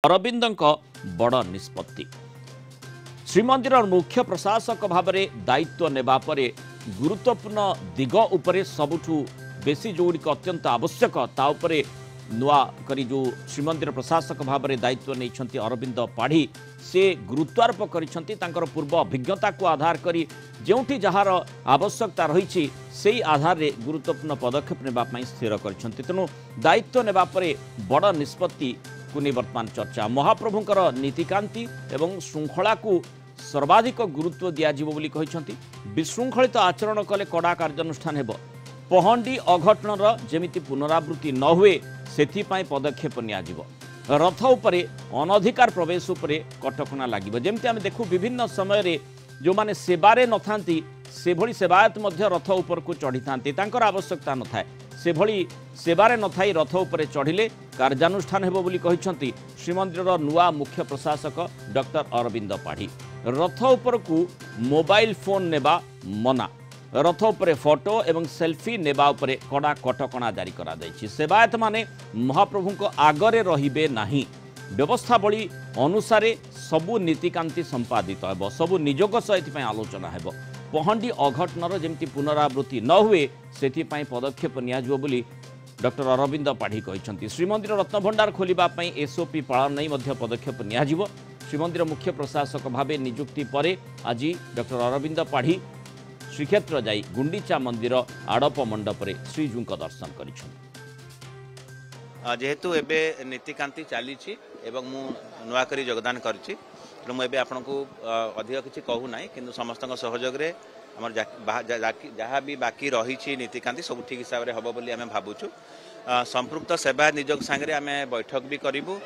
अरविंद बड़ निष्पत्ति श्रीमंदिर मुख्य प्रशासक भाव में दायित्व नेबा परे गुरुत्वपूर्ण दिग उपरे सबुठु बेसी जोड़िक अत्यंत आवश्यक ताउपरे नुआ करी जो श्रीमंदिर प्रशासक भाव में दायित्व नहीं अरविंद पाढ़ी से गुरुत्वारोप कर पूर्व अभिज्ञता को आधार करी जोठी जार आवश्यकता रही से आधार रे गुरुत्वपूर्ण पदक्षेप नेबापी स्थिर कर तेणु दायित्व नेबा परे बड़ निष्पत्ति को नहीं वर्तमान चर्चा महाप्रभुंकर नीतिकांति एवं श्रृंखला को सर्वाधिक गुरुत्व दिज्व विशृंखलित आचरण कले कड़ा कार्यानुष्ठान हेब पहंडी अघटनर जेमिति पुनरावृत्ति न हुए सेथिपाई पदक्षेप नियाजिव रथ उपरे अनधिकार प्रवेश उपरे कटकणा लागिव जेमति आमे देखु विभिन्न समय रे जो माने सेवारे नथांती से भली सेवायत मध्य रथ ऊपर को चढ़ी थांती तांकर आवश्यकता न थाए से भली सेवारे न थाई रथ उपरे चढ़िले कार्यानुष्ठान हेबो बोली कहिसंती श्रीमंदिर नुआ मुख्य प्रशासक डॉक्टर अरविंद पाढ़ी रथ ऊपर को मोबाइल फोन नेबा मना रथ उपरे फोटो एवं सेल्फी नेबा उपरे कड़ा कटकणा जारी करा दैछि सेवायत माने महाप्रभु को आगरे रहिबे नाही व्यवस्थावली अनुसारे सबु नीतिकांति संपादित हेब सबु निजोग सहित आलोचना हेब पहंडी अघटनर जेमती पुनरावृत्ति न हुए सेथिपाई पदक्षेप नियाजिव बोली डॉक्टर अरविंद पाढ़ी कहिसंती श्रीमंदिर रत्नभंडार खोलिबा पई एसओपी पालन नहीं मध्य पदक्षेप नियाजिव श्रीमंदिर मुख्य प्रशासक भावे नियुक्ति परे आज डॉक्टर अरविंद पाढ़ी श्रीक्षेत्र जाई गुंडीचा मंदिर आड़प मंडप रे श्रीजू दर्शन करिछन जेहेतु एबे नीतिकांति चली एवं मु नुआ करी योगदान करछि तो मुझे आपको अधिक किसी कहू ना कि समस्त सहयोग रे हमर जहाँ भी बाकी रही नीतिकांति सब ठीक हिसाब से हम बोली आम भावुँ संपृक्त सेवा निजोग सांगे आम बैठक भी करूँ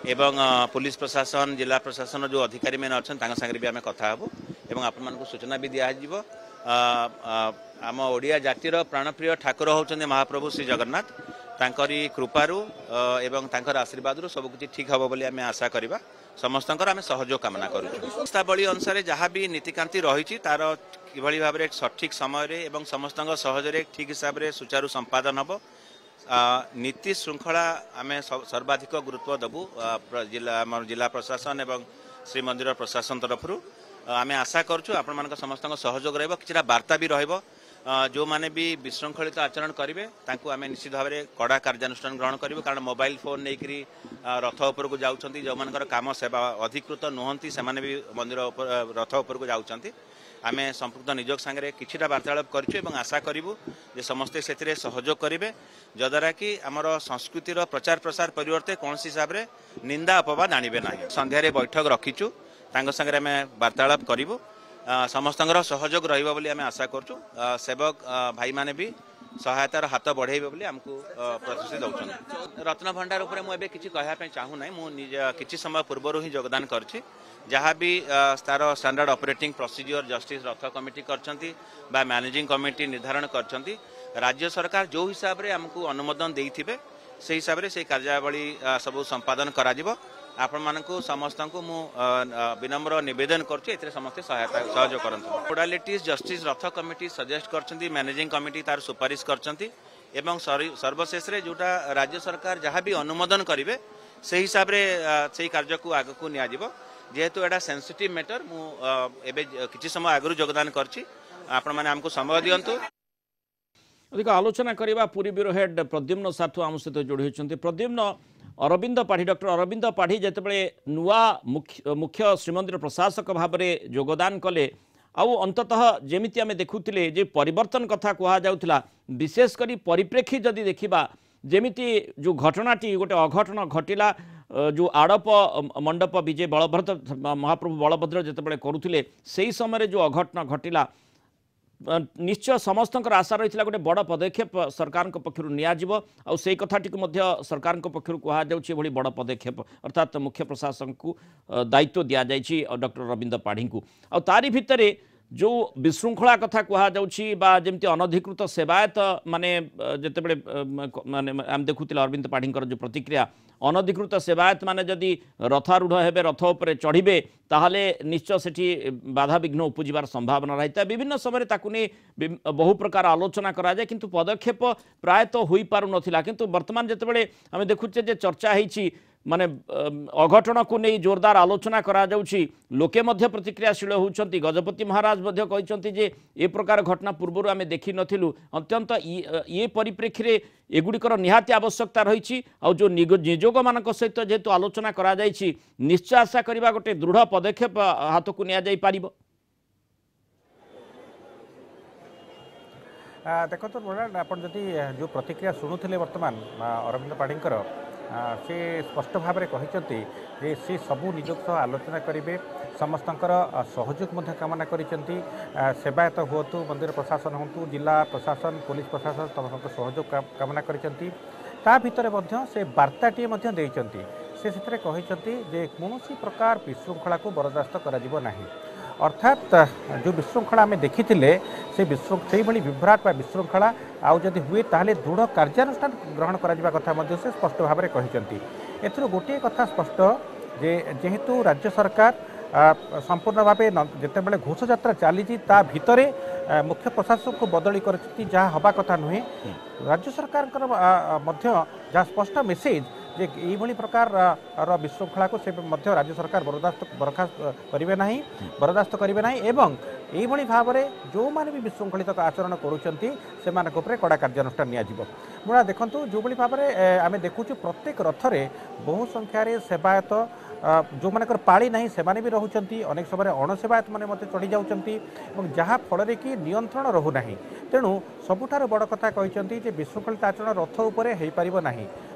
एवं पुलिस प्रशासन जिला प्रशासन जो अधिकारी मैंने अच्छा सांगे भी आम कथा हबू एवं आपको सूचना भी दिज्व आम ओडिया जातिर प्राणप्रिय ठाकुर होउछन्ते महाप्रभु श्री जगन्नाथ तांकरी कृपारू एवं तांकर आशीर्वाद सब किसी ठीक हम बोली आम आशा करवा समस्त आम सहयोग कामना करुवली अनुसार जहाँ भी नीतिकांति रही तार कि भाव में सठिक समय एवं समस्त सहजरे ठीक हिसाब से सुचारू संपादन हम नीति श्रृंखला आम सर्वाधिक गुरुत्व देवु जिला प्रशासन एवं श्रीमंदिर प्रशासन तरफ आम आशा करूँ आपण समस्त सहयोग रहा वार्ता भी रही जो माने भी विशृंखलित आचरण करेंगे आम निश्चित भाव में कड़ा कार्यानुष्ठान ग्रहण करूँ कारण मोबाइल फोन नहीं रथ उपर को जाऊँच जो मान कम सेवा अधिकृत नुहति से भी मंदिर रथ उपर को जाऊँच आम संपृक्त निजोग सांगे किछिटा वार्तालाप करूँ आशा करूँ जे समस्ते से सहयोग करेंगे जद्वारा कि आमर संस्कृतिर प्रचार प्रसार परिवर्ते कौन हिसाब से निंदा अपवाद आणवे ना संध्यारे बैठक रखीचु सांगे आम वार्तालाप करूँ समस्त सहयोग रहा बोली आम आशा करूँ सेवक भाई माने भी सहायतार हाथ बढ़े बोली आमको प्रतिश्रुति दौरान रत्न भंडार उपरे मुझे किसी कहवाई चाहू ना मुझे किसी समय पूर्व ही योगदान करछि जहाँ भी तार स्टैंडर्ड ऑपरेटिंग प्रोसीजर जस्टिस रथ कमिटी करछंती बा मैनेजिंग कमिटी निर्धारण करछंती राज्य सरकार जो हिसाब से आमको अनुमोदन देइथिबे से हिसाब से से कार्यावली सब संपादन करा जिवो आपण मानकु समस्त को मु विनम्र निवेदन करछि एतरे समस्ते सहायता सहयोग करंतु मोडालिटीज जस्टिस रथ कमिटी सजेस्ट करछंती मैनेजिंग कमिटी तार सुपारिश करछंती एवं सर्वशेष रे जोटा राज्य सरकार जहाँ भी अनुमोदन करिवे से हिसाब रे से कार्य को आग को निया जिवो जेहेतु एटा सेंसिटिव मैटर मु एबे किछि समय आगरु योगदान करछि आपण माने हमको समय दियंतु अधिक आलोचना करवा पुरी ब्यूरो हेड प्रद्युम्न साथु आम सहित जोड़ी होती प्रद्युम्न अरविंद पाढ़ी डॉक्टर अरविंद पाढ़ी जितेबाला नुआ मुख्य श्रीमंदिर प्रशासक भाव में योगदान कले आउ अंततः जेमिति आमे देखुथिले जे परिवर्तन कथा कहा जाउथला विशेषकर परिप्रेक्षी जदि देखिबा जेमिति जो घटनाटी गोटे अघटन घटिला जो आड़प मंडप विजय बलभद्र महाप्रभु बलभद्र जितेबाला करुथिले सेही समय जो अघटन घटिला निश्चय समस्त आशा रही गोटे बड़ पदक्षेप सरकार पक्षर नियाजिव आउ से कथाटी सरकार पक्षर कहुच्छे बड़ पदक्षेप अर्थात मुख्य प्रशासन को दायित्व दि जाइए डॉक्टर अरविंद पाढ़ी को आ तारी भितर जो विशृंखला कथा कहमती अनधिकृत सेवायत माने जितेबले माने आम देखुले अरविंद पाढ़ी जो प्रतिक्रिया अनधिकृत सेवायत माने जदि रथारूढ़ हेबे रथ उपरे चढ़िबे ताहले निश्चय सेठी बाधा विघ्न उपजिबार संभावना रही है विभिन्न समय ताकू नहीं बहु प्रकार आलोचना करा जाए किंतु पदक्षेप प्रायतः हो पारु नथिला किंतु वर्तमान जितेबाला आम देखुचे जे चर्चा होईछि माने अघटन को नहीं जोरदार आलोचना करा जाउछि लोके मध्य प्रतिक्रियाशील होउछंती गजपति महाराज मध्य कहते जे ए प्रकार घटना पूर्व आम देखि नथिलु अत्यंत ये परिप्रेक्षी रे एगुड़िकर निहाती आवश्यकता रही जो निजोग मान सहित जेहेतु आलोचना करा जाइछि निश्चय आशा करबा गोटे दृढ़ पदक्षेप हाथ को निया जाई पारिबो। देखो तो आप जो प्रतिक्रिया शुणुले बर्तमान अरविंद पाढ़ीकर से स्पष्ट भाव में कहते जे सी सबू निजोग सह आलोचना करेंगे समस्तंकर सहयोग कामना करिसेंती सेवायत हूँ मंदिर प्रशासन हूँ जिला प्रशासन पुलिस प्रशासन समस्त सहयोग कामना करिसेंती ता भितर से वार्ताटी देइचंती से कहते जे कौन प्रकार विशृंखला को बरदास्त करा नहीं अर्थात जो विशृंखला आम देखी से विभ्राट विशृंखला आउ जदि हुए ताहले दृढ़ कार्यानुष्ठान ग्रहण करा कथा से स्पष्ट भाव में कहते एथुर गोटे कथा स्पष्ट जे जेहेतु राज्य सरकार संपूर्ण भाव जितेबाला घोष यात्रा चली भितर मुख्य प्रशासक को बदली कर जहाँ हवा कथा नुहे राज्य सरकार जहाँ स्पष्ट मेसेज जे यही प्रकार विशृंखला को से राज्य सरकार बरदास्त करेंगे ना एवं यही भाव में जो मैंने भी विशृंखलित आचरण करुँच कड़ा कार्यानुष्ठान निया देखूँ जो भाव में आम देखु प्रत्येक रथरे बहु संख्यार सेवायत जो मानकर पाली नहीं से भी रोचंती अनेक समय अणसेवायत मैंने चढ़ी जाऊँगी जहाँ फल कि नियंत्रण रोना तेणु सबुठार बड़ कथा कहते हैं विशृंखलित आचरण रथ उपरे हो पार ना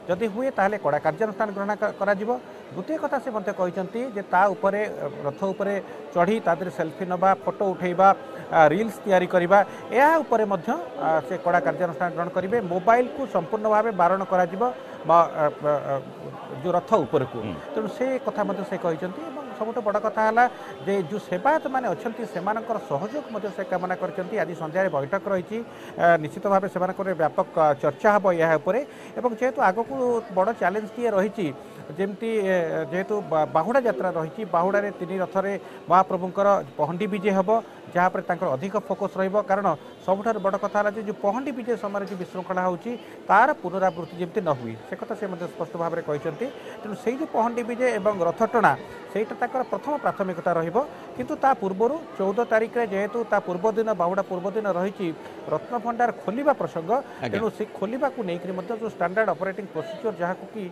जदि हुए ताहले कड़ा कार्यानुष्ठान ग्रहण करा द्वितीय कथा से कहते रथ उपरे चढ़ी तादर सेल्फी नवा फोटो उठेबा रील्स तैयारी करबा या उपरे से कड़ा कार्यानुष्ठान ग्रहण करेंगे मोबाइल को संपूर्ण भाव बारण करा जो रथ उपर को तेणु से कथा से कहते सबुठ बड़ कथा है जो सेवायत मैंने अच्छा से सहयोग से कामना करती आज संध्यारे बैठक रही निश्चित भाव से व्यापक चर्चा हम या जेहेतु आग को बड़ चैलेंज टी रही जमती जेहेतु बाहुड़ा यात्रा रही बाहुड़े तीन रथरे महाप्रभुंकर पहंडी विजे हम जहाँ पर अधिक फोकस कारण सबुठार बड़ कथा है जो पहंडी विजय समय जो विशृंखला होची तार पुनरावृत्ति जमती न हुई से कथा से स्पष्ट भाव में कहते तेणु से जो पहंडी विजय और रथ टଣା सेटा प्रथम प्राथमिकता रहिबो पूर्वर 14 तारिख में जेहेतु पूर्व दिन बाहुड़ा पूर्व दिन रही रत्न भंडार खोलिबा प्रसंग तेणु से खोलिबा को लेकर जो स्टैंडर्ड ऑपरेटिंग प्रोसीजर जहाँ कि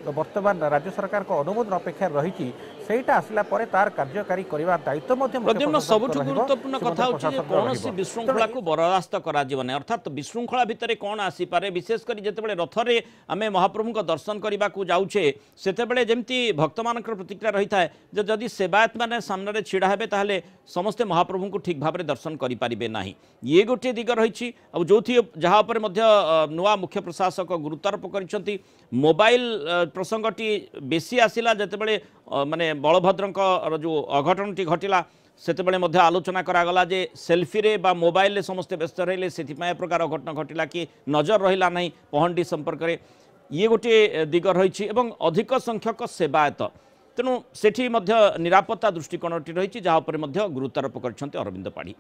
वर्तमान राज्य सरकार को अनुमोदन अपेक्षा रही सेटा आसला परे तार कार्यकारी करबा दायित्व सबुठ गुरुत्वपूर्ण कथा कौन विशृंखला को बरदास्त कराने अर्थात विशृंखला भितर कौन आसीपे विशेषकर जिते रथरे आम महाप्रभु को दर्शन करने को जाऊे से जमी भक्त मान प्रतिक्रिया रही है जदि सेवायत मैंने सामने छिड़ा हे ताहले समस्ते महाप्रभु को ठीक भाव में दर्शन करें ना ये गोटे दिग रही जो जहाँ पर नुआ मुख्य प्रशासक गुरुत्वारोप कर मोबाइल प्रसंगटी बेसी आसला जितेबाला माने बलभद्र जो अघटनटी घटिला सेतेबेले आलोचना करागला जे सेल्फी रे बा मोबाइल रे समस्ते व्यस्त रहिले से प्रकार अघटन घटिला कि नजर रहिला नहीं पहंडी संपर्क में ये गोटे दिग रही अधिक संख्यक सेवायत तेणु सेठी निरापत्ता दृष्टिकोणटी रही जहाँ पर गुरुत्वारोप कर अरविंद पाढ़ी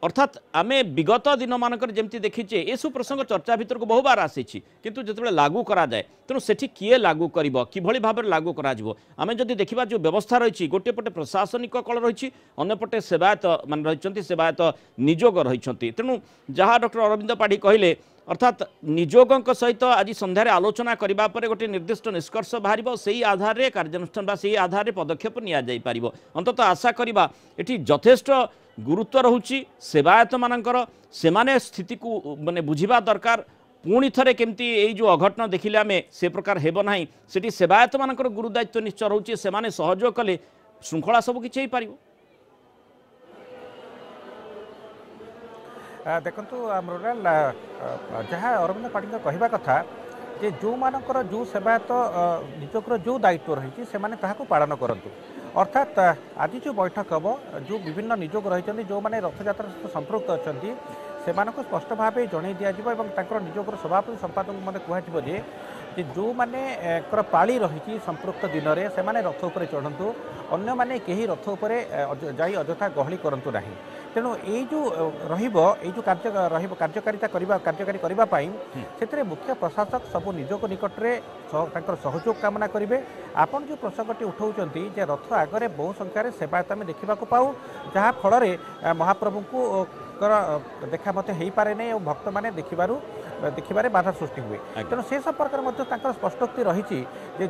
अर्थात आम विगत दिन मानक जमी देखीचे ये सब प्रसंग चर्चा भीतर को बहु बार आसी किंतु जिते लागू करा जाए तेणु सेठी किए लागू कर किभली भाव में लागू करा आम जदि देखा जो व्यवस्था रही गोटे पटे प्रशासनिक कल रही अंपटे सेवायत मान रही सेवायत निजोग रही तेणु जहाँ डॉक्टर अरविंद पाढ़ी कहले अर्थात निजोगों सहित आज संध्यारे आलोचना करने पर गोटे निर्दिष्ट निष्कर्ष बाहर से आधार में कार्यानुष्ठान से आधार में पदक्षेप नि अंतत आशा करवा ये यथेष्ट गुरुत्व रोची सेवायत मानकर सेमाने स्थिति को माने बुझिबा दरकार पुणी थे केमती ये जो अघटन देखिले आम से प्रकार हेब ना सेठी सेवायत मानकर गुरुदायित्व निश्चय रोचे सेमाने सहयोग कले श्रृंखला सब किछि हो पारिबो। देखंतु मृणाल जहाँ अरविंद पाढ़ी कहवा कथा जे जो मानकर जो सेवायत निजकर जो दायित्व रही से पालन करंतु अर्थात आज जो बैठक हम जो विभिन्न निजोग रही जो मैंने रथयात्रा सहित संपृक्त अच्छा से स्पष्ट भाव जन दिज्व निजोगर सभापति संपादक कहुए जो मैंने पाली रही संपृक्त दिन में से रथ उपर चढ़तु अन्य माने कहीं रथ उपर जाई अजथा गहली करंतु नहीं तेणु ये जो जो कार्यकारिता कार्यकारी करने मुख्य प्रशासक सब निजोग निकट में सहयोग कामना करेंगे। आपन जो प्रसंगटी उठाउछंती जे रथ आगरे बहु संख्यार सेवायत आम देखा पाऊ जहाँ फल महाप्रभु को देखा मत हो पारे नहीं और भक्त मैंने देखिबारे बाधा सृष्टि हुए। तेणु से संपर्क में स्पष्टोक्ति रही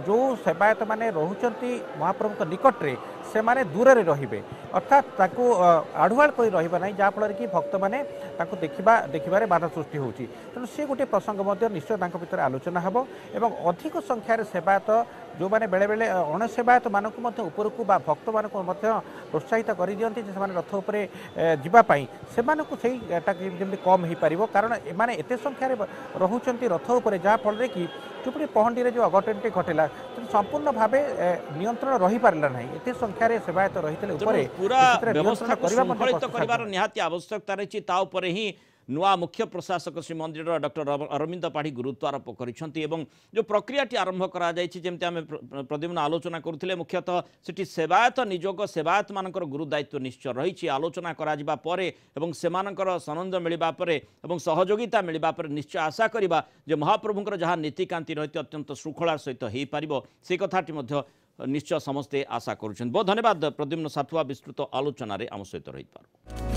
जो सेवायत मैंने रोचंती महाप्रभु निकट में से माने दूर रे रहिबे अर्थात आढ़ुआल कर रहा ना जहाँफल कि भक्त मैंने देखिबारे बाधा सृष्टि होची। तेणु से गोटे प्रसंग निश्चय भितर आलोचना हम और अधिक संख्यार सेवायत जो मैंने बेले बेले अण सेवायत मानक उपरकू भक्त मानक प्रोत्साहित कर दियंती रथ उपरे जीवाई से जमी कम हो पार कारण एमाने एते संख्यार रोचंती रथ उपरे जहाँफल कि चुपड़ी पहंडी जो अघटनटी घटला संपूर्ण भाव नियंत्रण रही पारला नहीं एते संख्यार सेवायत रही पूरा व्यवस्था को शृंखलित करिवार निहाती आवश्यकता रही ता उपरे ही नुआ मुख्य प्रशासक श्रीमंदिर डॉक्टर अरविंद पाढ़ी गुरुत्वारोप करिसेंती एवं जो प्रक्रियाटी आरंभ करा जायछि जेमति आमे प्रद्युम्न आलोचना करुथिले मुख्यतः सेठी सेवायत निजोग सेवायत मानकर गुरु दायित्व निश्चय रही आलोचना करा जिबा परे एवं सेमानकर सनंद मिलिबा परे एवं सहयोगिता मिलिबा परे निश्चय आशा करिबा जे महाप्रभुंकर जहाँ नीतिकांति रही अत्यंत श्रृंखलार सहित हो पारिबो से कथाटी मध्य निश्चय समस्ते आशा करुछन। बहुत धन्यवाद प्रद्युम्न साथुआ विस्तृत आलोचना आम सहित रही।